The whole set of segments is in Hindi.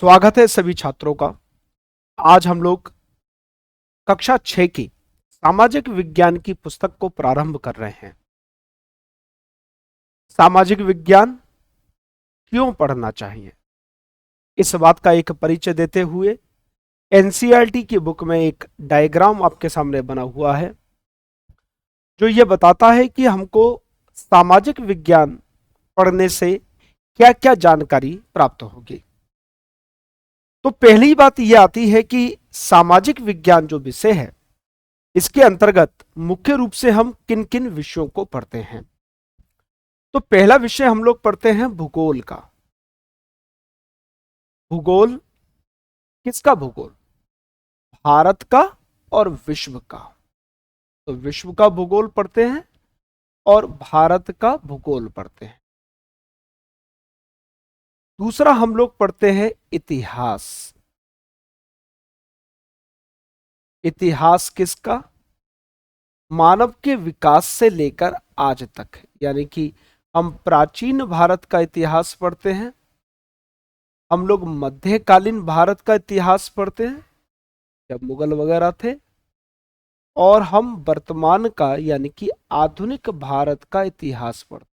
स्वागत है सभी छात्रों का। आज हम लोग कक्षा 6 की सामाजिक विज्ञान की पुस्तक को प्रारंभ कर रहे हैं। सामाजिक विज्ञान क्यों पढ़ना चाहिए, इस बात का एक परिचय देते हुए एनसीईआरटी की बुक में एक डायग्राम आपके सामने बना हुआ है जो ये बताता है कि हमको सामाजिक विज्ञान पढ़ने से क्या क्या जानकारी प्राप्त होगी। तो पहली बात यह आती है कि सामाजिक विज्ञान जो विषय है इसके अंतर्गत मुख्य रूप से हम किन किन विषयों को पढ़ते हैं। तो पहला विषय हम लोग पढ़ते हैं भूगोल का। भूगोल किसका भूगोल? भारत का और विश्व का। तो विश्व का भूगोल पढ़ते हैं और भारत का भूगोल पढ़ते हैं। दूसरा हम लोग पढ़ते हैं इतिहास। इतिहास किसका? मानव के विकास से लेकर आज तक, यानी कि हम प्राचीन भारत का इतिहास पढ़ते हैं, हम लोग मध्यकालीन भारत का इतिहास पढ़ते हैं जब मुगल वगैरह थे, और हम वर्तमान का यानी कि आधुनिक भारत का इतिहास पढ़ते हैं।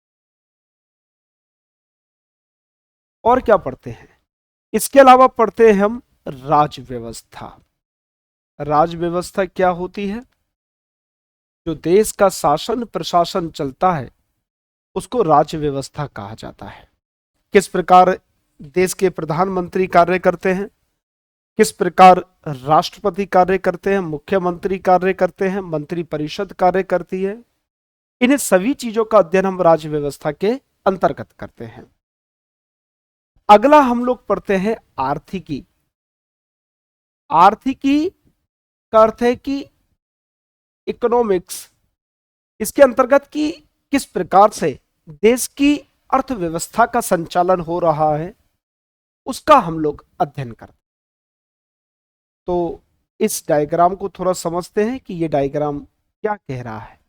और क्या पढ़ते हैं? इसके अलावा पढ़ते हैं हम राज व्यवस्था। राज व्यवस्था क्या होती है? जो देश का शासन प्रशासन चलता है उसको राज व्यवस्था कहा जाता है। किस प्रकार देश के प्रधानमंत्री कार्य करते हैं, किस प्रकार राष्ट्रपति कार्य करते हैं, मुख्यमंत्री कार्य करते हैं, मंत्री परिषद कार्य करती है, इन सभी चीजों का अध्ययन हम राज्य व्यवस्था के अंतर्गत करते हैं। अगला हम लोग पढ़ते हैं आर्थिकी। आर्थिकी का अर्थ है कि इकोनॉमिक्स। इसके अंतर्गत कि किस प्रकार से देश की अर्थव्यवस्था का संचालन हो रहा है उसका हम लोग अध्ययन करते हैं। तो इस डायग्राम को थोड़ा समझते हैं कि यह डायग्राम क्या कह रहा है।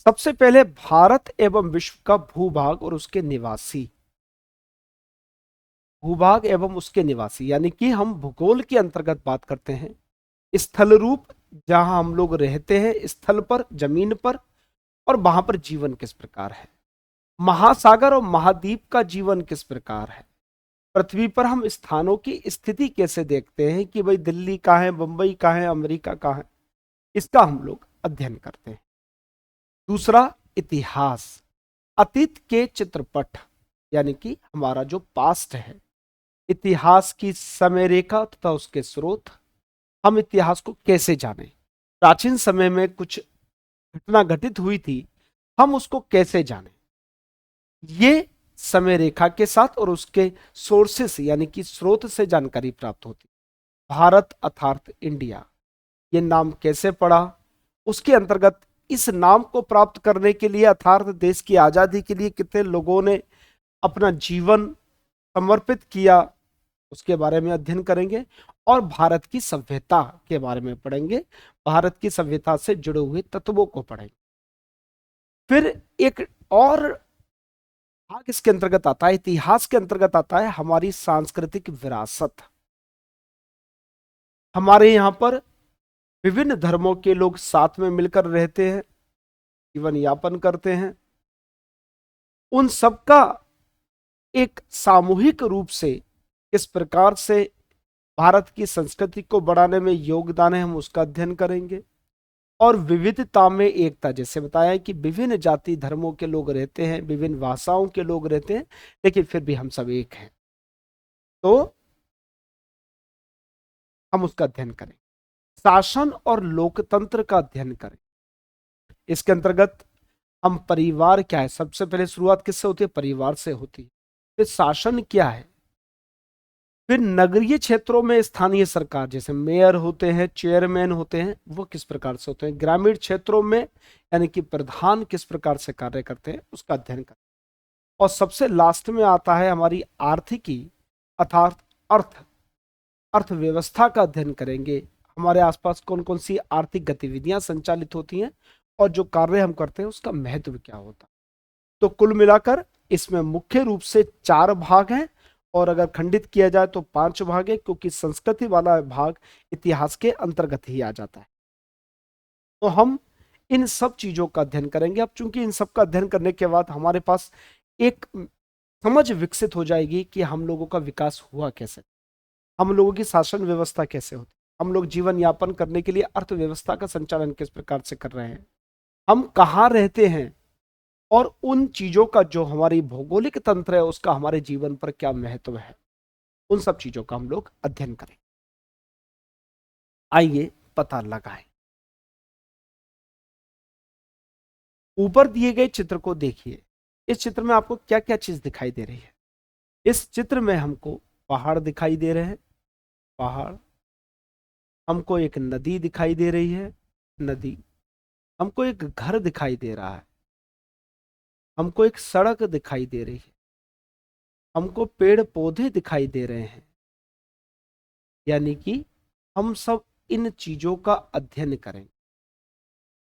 सबसे पहले भारत एवं विश्व का भूभाग और उसके निवासी। भूभाग एवं उसके निवासी यानी कि हम भूगोल के अंतर्गत बात करते हैं। स्थल रूप, जहां हम लोग रहते हैं स्थल पर, जमीन पर, और वहां पर जीवन किस प्रकार है। महासागर और महाद्वीप का जीवन किस प्रकार है। पृथ्वी पर हम स्थानों की स्थिति कैसे देखते हैं कि भाई दिल्ली कहाँ है, बंबई कहाँ है, अमेरिका कहाँ है, इसका हम लोग अध्ययन करते हैं। दूसरा इतिहास। अतीत के चित्रपट यानी कि हमारा जो पास्ट है, इतिहास की समय रेखा तथा उसके स्रोत, हम इतिहास को कैसे जानें। प्राचीन समय में कुछ घटना घटित हुई थी, हम उसको कैसे जानें, ये समय रेखा के साथ और उसके सोर्सेस यानी कि स्रोत से जानकारी प्राप्त होती। भारत अर्थात इंडिया, ये नाम कैसे पड़ा, उसके अंतर्गत इस नाम को प्राप्त करने के लिए अर्थात देश की आजादी के लिए कितने लोगों ने अपना जीवन समर्पित किया, उसके बारे में अध्ययन करेंगे। और भारत की सभ्यता के बारे में पढ़ेंगे, भारत की सभ्यता से जुड़े हुए तत्वों को पढ़ेंगे। फिर एक और भाग इसके अंतर्गत आता है, इतिहास के अंतर्गत आता है हमारी सांस्कृतिक विरासत। हमारे यहाँ पर विभिन्न धर्मों के लोग साथ में मिलकर रहते हैं, जीवन यापन करते हैं। उन सबका एक सामूहिक रूप से किस प्रकार से भारत की संस्कृति को बढ़ाने में योगदान है, हम उसका अध्ययन करेंगे। और विविधता में एकता, जैसे बताया है कि विभिन्न जाति धर्मों के लोग रहते हैं, विभिन्न भाषाओं के लोग रहते हैं, लेकिन फिर भी हम सब एक हैं, तो हम उसका अध्ययन करें। शासन और लोकतंत्र का अध्ययन करें। इसके अंतर्गत हम परिवार क्या है, सबसे पहले शुरुआत किससे होती है, परिवार से होती है। फिर शासन क्या है, फिर नगरीय क्षेत्रों में स्थानीय सरकार, जैसे मेयर होते हैं, चेयरमैन होते हैं, वो किस प्रकार से होते हैं। ग्रामीण क्षेत्रों में यानी कि प्रधान किस प्रकार से कार्य करते हैं, उसका अध्ययन करें। और सबसे लास्ट में आता है हमारी आर्थिकी अर्थात अर्थव्यवस्था का अध्ययन करेंगे। हमारे आसपास कौन कौन सी आर्थिक गतिविधियां संचालित होती हैं और जो कार्य हम करते हैं उसका महत्व क्या होता है। तो कुल मिलाकर इसमें मुख्य रूप से 4 भाग हैं और अगर खंडित किया जाए तो 5 भाग है, क्योंकि संस्कृति वाला भाग इतिहास के अंतर्गत ही आ जाता है। तो हम इन सब चीजों का अध्ययन करेंगे। अब चूंकि इन सब का अध्ययन करने के बाद हमारे पास एक समझ विकसित हो जाएगी कि हम लोगों का विकास हुआ कैसे, हम लोगों की शासन व्यवस्था कैसे होती, हम लोग जीवन यापन करने के लिए अर्थव्यवस्था का संचालन किस प्रकार से कर रहे हैं, हम कहाँ रहते हैं, और उन चीजों का जो हमारी भौगोलिक तंत्र है उसका हमारे जीवन पर क्या महत्व है, उन सब चीजों का हम लोग अध्ययन करें। आइए पता लगाएं। ऊपर दिए गए चित्र को देखिए। इस चित्र में आपको क्या क्या चीज दिखाई दे रही है? इस चित्र में हमको पहाड़ दिखाई दे रहे हैं, पहाड़, हमको एक नदी दिखाई दे रही है, नदी, हमको एक घर दिखाई दे रहा है, हमको एक सड़क दिखाई दे रही है, हमको पेड़ पौधे दिखाई दे रहे हैं। यानी कि हम सब इन चीजों का अध्ययन करेंगे।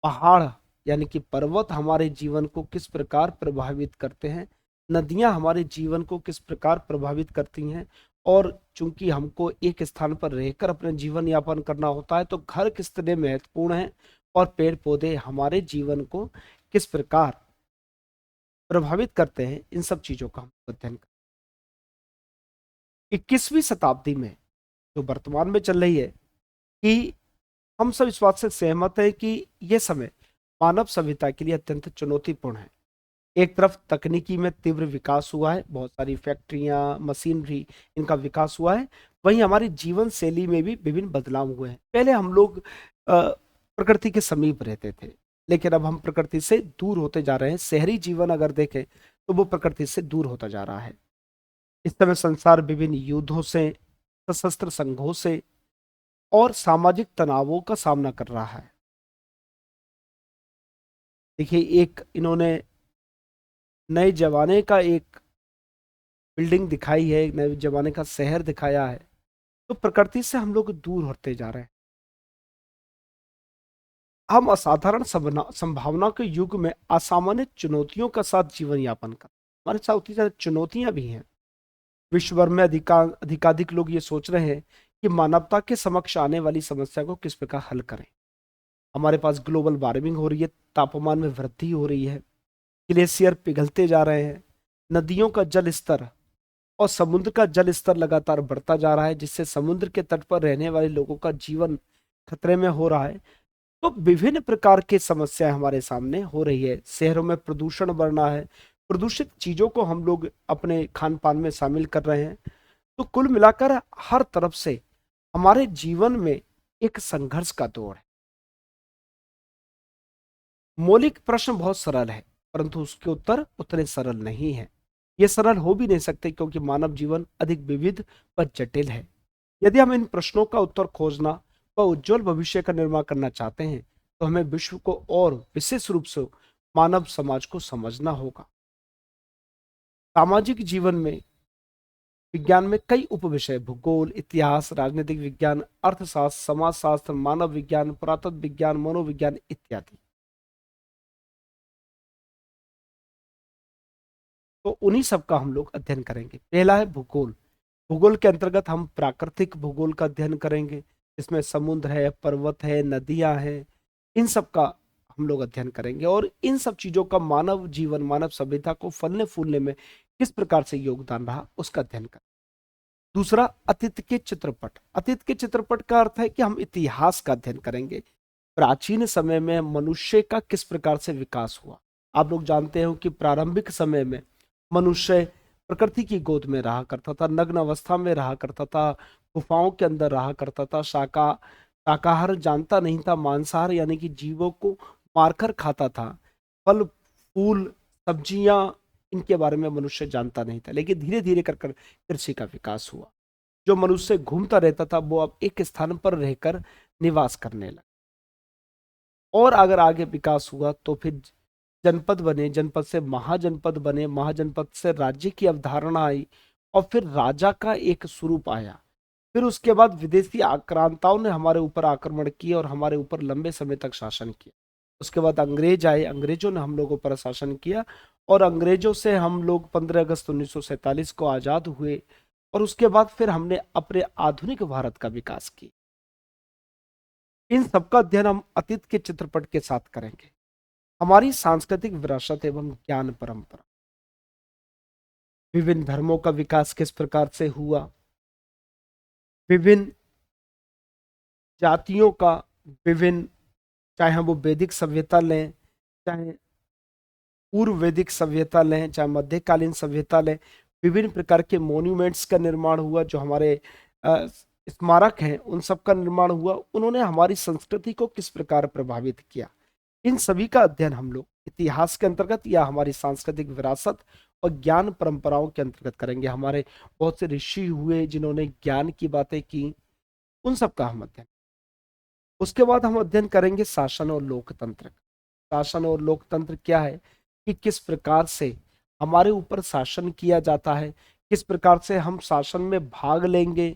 पहाड़ यानी कि पर्वत हमारे जीवन को किस प्रकार प्रभावित करते हैं, नदियां हमारे जीवन को किस प्रकार प्रभावित करती हैं, और चूंकि हमको एक स्थान पर रहकर अपने जीवन यापन करना होता है तो घर किस तरह महत्वपूर्ण है, और पेड़ पौधे हमारे जीवन को किस प्रकार प्रभावित करते हैं, इन सब चीजों का हम अध्ययन करें। 21वीं शताब्दी में जो वर्तमान में चल रही है, कि हम सब इस बात से सहमत है कि यह समय मानव सभ्यता के लिए अत्यंत चुनौतीपूर्ण है। एक तरफ तकनीकी में तीव्र विकास हुआ है, बहुत सारी फैक्ट्रियां, मशीनरी, इनका विकास हुआ है। वहीं हमारी जीवन शैली में भी विभिन्न बदलाव हुए हैं। पहले हम लोग प्रकृति के समीप रहते थे, लेकिन अब हम प्रकृति से दूर होते जा रहे हैं। शहरी जीवन अगर देखें तो वो प्रकृति से दूर होता जा रहा है। इस समय संसार विभिन्न युद्धों से, सशस्त्र संघर्षों से और सामाजिक तनावों का सामना कर रहा है। देखिए, एक इन्होंने नए जमाने का एक बिल्डिंग दिखाई है, एक नए जमाने का शहर दिखाया है। तो प्रकृति से हम लोग दूर होते जा रहे हैं। हम असाधारण संभावना के युग में असामान्य चुनौतियों का साथ जीवन यापन कर, हमारे साथ उतनी ज्यादा चुनौतियां भी हैं। विश्व भर में अधिकाधिक लोग ये सोच रहे हैं कि मानवता के समक्ष आने वाली समस्या को किस प्रकार हल करें। हमारे पास ग्लोबल वार्मिंग हो रही है, तापमान में वृद्धि हो रही है, ग्लेशियर पिघलते जा रहे हैं, नदियों का जल स्तर और समुद्र का जल स्तर लगातार बढ़ता जा रहा है, जिससे समुद्र के तट पर रहने वाले लोगों का जीवन खतरे में हो रहा है। तो विभिन्न प्रकार की समस्याएं हमारे सामने हो रही है। शहरों में प्रदूषण बढ़ना है, प्रदूषित चीजों को हम लोग अपने खान पान में शामिल कर रहे हैं। तो कुल मिलाकर हर तरफ से हमारे जीवन में एक संघर्ष का दौर है। मौलिक प्रश्न बहुत सरल है, परंतु उसके उत्तर उतने सरल नहीं है। ये सरल हो भी नहीं सकते, क्योंकि मानव जीवन अधिक विविध व जटिल है। यदि हम इन प्रश्नों का उत्तर खोजना व उज्जवल भविष्य का निर्माण करना चाहते हैं, तो हमें विश्व को और विशेष रूप से मानव समाज को समझना होगा। सामाजिक जीवन में विज्ञान में कई उपविषय, भूगोल, इतिहास, राजनीतिक विज्ञान, अर्थशास्त्र, समाजशास्त्र, मानव विज्ञान, पुरातत्व विज्ञान, मनोविज्ञान इत्यादि। तो उन्हीं सब का हम लोग अध्ययन करेंगे। पहला है भूगोल। भूगोल के अंतर्गत हम प्राकृतिक भूगोल का अध्ययन करेंगे, इसमें समुद्र है, पर्वत है, नदियां हैं, इन सब का हम लोग अध्ययन करेंगे, और इन सब चीजों का मानव जीवन, मानव सभ्यता को फलने फूलने में किस प्रकार से योगदान रहा, उसका अध्ययन करें। दूसरा, अतीत के चित्रपट। अतीत के चित्रपट का अर्थ है कि हम इतिहास का अध्ययन करेंगे। प्राचीन समय में मनुष्य का किस प्रकार से विकास हुआ। आप लोग जानते हो कि प्रारंभिक समय में मनुष्य प्रकृति की गोद में रहा करता था, नग्न अवस्था में रहा करता था, गुफाओं के अंदर रहा करता था, शाकाहार जानता नहीं था, मांसाहार यानी कि जीवों को मारकर खाता था, फल फूल सब्जियां, इनके बारे में मनुष्य जानता नहीं था। लेकिन धीरे धीरे कर कृषि का विकास हुआ। जो मनुष्य घूमता रहता था वो अब एक स्थान पर रहकर निवास करने लगा। और अगर आगे विकास हुआ तो फिर जनपद बने, जनपद से महाजनपद बने, महाजनपद से राज्य की अवधारणा आई, और फिर राजा का एक स्वरूप आया। फिर उसके बाद विदेशी आक्रांताओं ने हमारे ऊपर आक्रमण किए और हमारे ऊपर लंबे समय तक शासन किया। उसके बाद अंग्रेज आए, अंग्रेजों ने हम लोगों पर शासन किया, और अंग्रेजों से हम लोग 15 अगस्त 1947 को आजाद हुए। और उसके बाद फिर हमने अपने आधुनिक भारत का विकास किया। इन सबका अध्ययन हम अतीत के चित्रपट के साथ करेंगे। हमारी सांस्कृतिक विरासत एवं ज्ञान परंपरा, विभिन्न धर्मों का विकास किस प्रकार से हुआ, विभिन्न जातियों का, विभिन्न, चाहे हम वो वैदिक सभ्यता लें, चाहे पूर्व वैदिक सभ्यता लें, चाहे मध्यकालीन सभ्यता लें, विभिन्न प्रकार के मॉन्यूमेंट्स का निर्माण हुआ, जो हमारे स्मारक हैं उन सब का निर्माण हुआ। उन्होंने हमारी संस्कृति को किस प्रकार प्रभावित किया, इन सभी का अध्ययन हम लोग इतिहास के अंतर्गत या हमारी सांस्कृतिक विरासत और ज्ञान परंपराओं के अंतर्गत करेंगे। हमारे बहुत से ऋषि हुए जिन्होंने ज्ञान की बातें की, उन सब का हम अध्ययन। उसके बाद हम अध्ययन करेंगे शासन और लोकतंत्र। शासन और लोकतंत्र क्या है, कि किस प्रकार से हमारे ऊपर शासन किया जाता है, किस प्रकार से हम शासन में भाग लेंगे,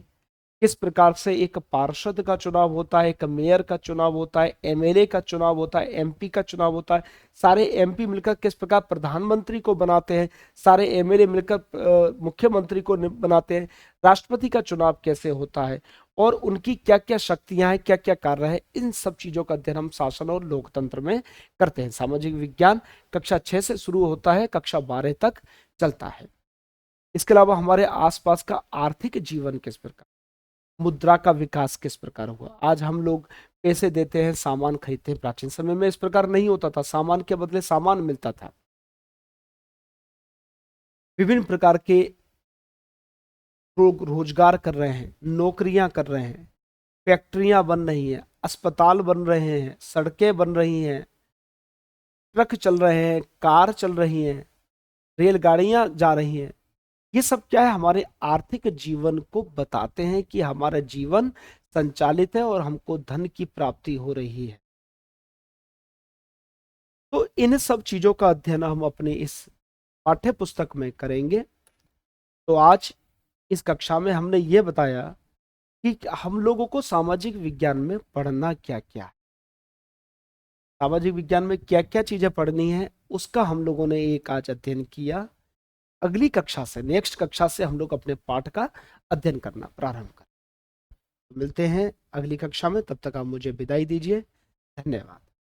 किस प्रकार से एक पार्षद का चुनाव होता है, एक मेयर का चुनाव होता है, एमएलए का चुनाव होता है, एमपी का चुनाव होता है, सारे एमपी मिलकर किस प्रकार प्रधानमंत्री को बनाते हैं, सारे एमएलए मिलकर मुख्यमंत्री को बनाते हैं, राष्ट्रपति का चुनाव कैसे होता है और उनकी क्या क्या शक्तियां हैं, क्या क्या कार्य है, इन सब चीजों का अध्ययन हम शासन और लोकतंत्र में करते हैं। सामाजिक विज्ञान कक्षा 6 से शुरू होता है, कक्षा 12 तक चलता है। इसके अलावा हमारे आसपास का आर्थिक जीवन किस प्रकार, मुद्रा का विकास किस प्रकार हुआ। आज हम लोग पैसे देते हैं, सामान खरीदते हैं। प्राचीन समय में इस प्रकार नहीं होता था, सामान के बदले सामान मिलता था। विभिन्न प्रकार के लोग रोजगार कर रहे हैं, नौकरियां कर रहे हैं, फैक्ट्रियां बन रही हैं, अस्पताल बन रहे हैं, सड़कें बन रही हैं, ट्रक चल रहे हैं, कार चल रही हैं, रेलगाड़ियां जा रही हैं। ये सब क्या है, हमारे आर्थिक जीवन को बताते हैं कि हमारा जीवन संचालित है और हमको धन की प्राप्ति हो रही है। तो इन सब चीजों का अध्ययन हम अपने इस पाठ्य पुस्तक में करेंगे। तो आज इस कक्षा में हमने ये बताया कि हम लोगों को सामाजिक विज्ञान में पढ़ना क्या क्या है, सामाजिक विज्ञान में क्या क्या चीजें पढ़नी है, उसका हम लोगों ने एक आज अध्ययन किया। अगली कक्षा से, नेक्स्ट कक्षा से हम लोग अपने पाठ का अध्ययन करना प्रारंभ करें। मिलते हैं अगली कक्षा में, तब तक आप मुझे विदाई दीजिए। धन्यवाद।